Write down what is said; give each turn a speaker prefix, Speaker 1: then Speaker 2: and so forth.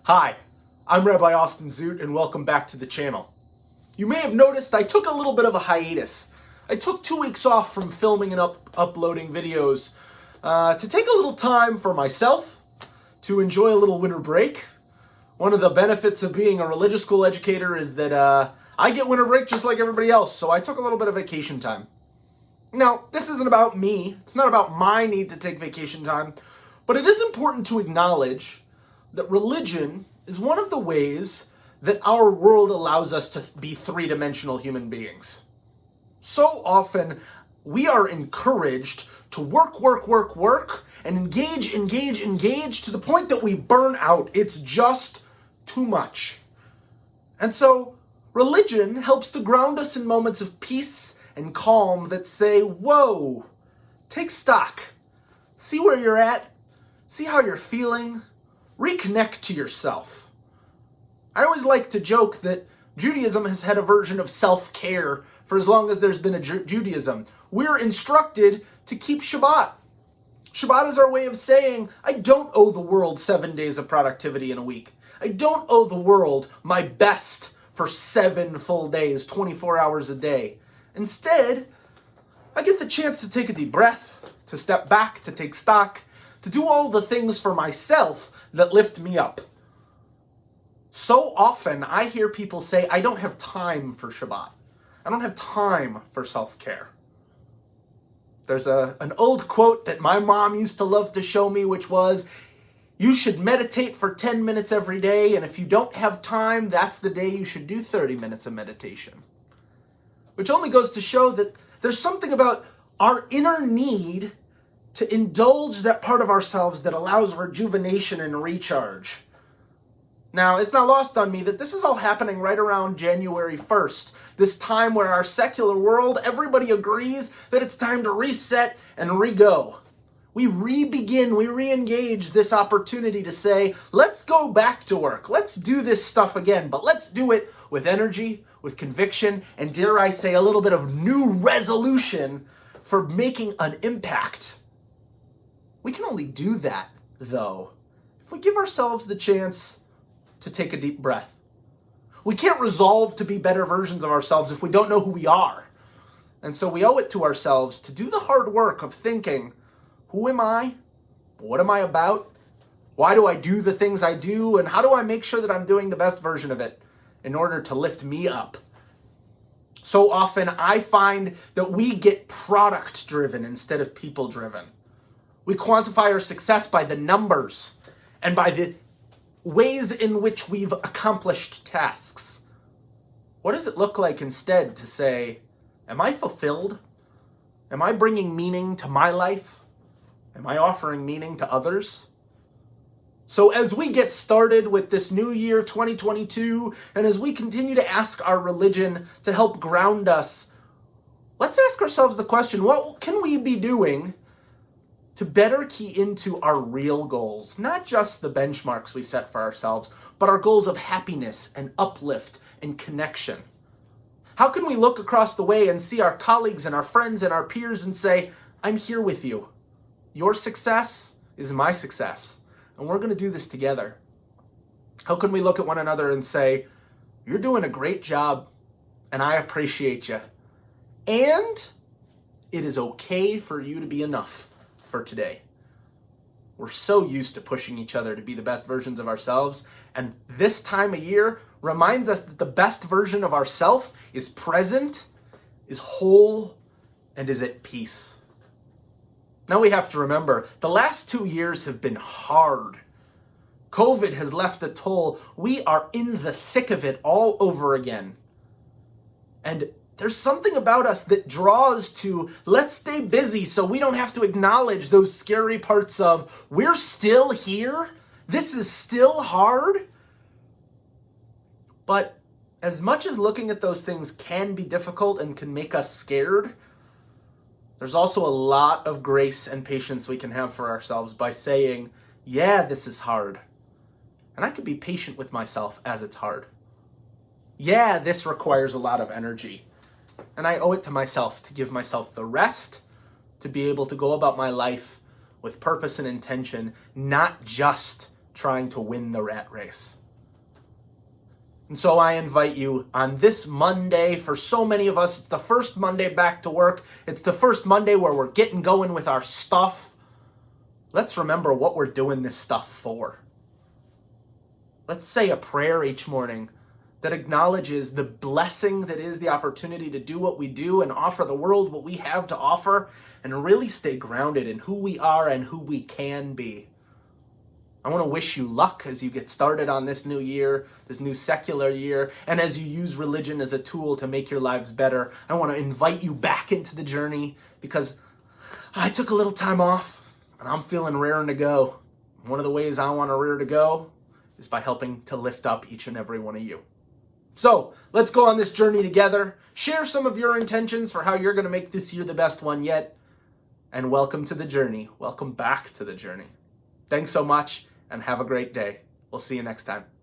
Speaker 1: Hi, I'm Rabbi Zoot, and welcome back to the channel. You may have noticed I took a little bit of a hiatus. I took 2 weeks off from filming and uploading videos to take a little time for myself, to enjoy a little winter break. One of the benefits of being a religious school educator is that I get winter break just like everybody else, so I took a little bit of vacation time. Now, this isn't about me. It's not about my need to take vacation time, but it is important to acknowledge that religion is one of the ways that our world allows us to be three-dimensional human beings. So often, we are encouraged to work, and engage to the point that we burn out. It's just too much. And so, religion helps to ground us in moments of peace and calm that say, whoa, take stock. See where you're at. See how you're feeling. Reconnect to yourself. I always like to joke that Judaism has had a version of self-care for as long as there's been a Judaism. We're instructed to keep Shabbat. Shabbat is our way of saying, I don't owe the world 7 days of productivity in a week. I don't owe the world my best for 7 full days, 24 hours a day. Instead, I get the chance to take a deep breath, to step back, to take stock, to do all the things for myself that lift me up. So often I hear people say, I don't have time for Shabbat. I don't have time for self-care. There's an old quote that my mom used to love to show me, which was, you should meditate for 10 minutes every day, and if you don't have time, that's the day you should do 30 minutes of meditation. Which only goes to show that there's something about our inner need to indulge that part of ourselves that allows rejuvenation and recharge. Now, it's not lost on me that this is all happening right around January 1st, this time where our secular world, everybody agrees that it's time to reset and re-go. We re-begin, we re-engage this opportunity to say, let's go back to work, let's do this stuff again, but let's do it with energy, with conviction, and dare I say, a little bit of new resolution for making an impact. We can only do that, though, if we give ourselves the chance to take a deep breath. We can't resolve to be better versions of ourselves if we don't know who we are. And so we owe it to ourselves to do the hard work of thinking, who am I? What am I about? Why do I do the things I do? And how do I make sure that I'm doing the best version of it in order to lift me up? So often I find that we get product-driven instead of people-driven. We quantify our success by the numbers and by the ways in which we've accomplished tasks. What does it look like instead to say, am I fulfilled? Am I bringing meaning to my life? Am I offering meaning to others? So as we get started with this new year, 2022, and as we continue to ask our religion to help ground us, let's ask ourselves the question, what can we be doing to better key into our real goals, not just the benchmarks we set for ourselves, but our goals of happiness and uplift and connection? How can we look across the way and see our colleagues and our friends and our peers and say, I'm here with you. Your success is my success, and we're going to do this together. How can we look at one another and say, you're doing a great job, and I appreciate you. And it is okay for you to be enough for today. We're so used to pushing each other to be the best versions of ourselves, and this time of year reminds us that the best version of ourselves is present, is whole, and is at peace. Now we have to remember, the last 2 years have been hard. COVID has left a toll. We are in the thick of it all over again. And there's something about us that draws to, let's stay busy so we don't have to acknowledge those scary parts of, we're still here, this is still hard. But as much as looking at those things can be difficult and can make us scared, there's also a lot of grace and patience we can have for ourselves by saying, yeah, this is hard. And I can be patient with myself as it's hard. Yeah, this requires a lot of energy. And I owe it to myself to give myself the rest to be able to go about my life with purpose and intention, not just trying to win the rat race. And so I invite you on this Monday, for so many of us, it's the first Monday back to work. It's the first Monday where we're getting going with our stuff. Let's remember what we're doing this stuff for. Let's say a prayer each morning that acknowledges the blessing that is the opportunity to do what we do and offer the world what we have to offer, and really stay grounded in who we are and who we can be. I want to wish you luck as you get started on this new year, this new secular year, and as you use religion as a tool to make your lives better. I want to invite you back into the journey because I took a little time off and I'm feeling raring to go. One of the ways I want to rear to go is by helping to lift up each and every one of you. So let's go on this journey together. Share some of your intentions for how you're going to make this year the best one yet. And welcome to the journey. Welcome back to the journey. Thanks so much and have a great day. We'll see you next time.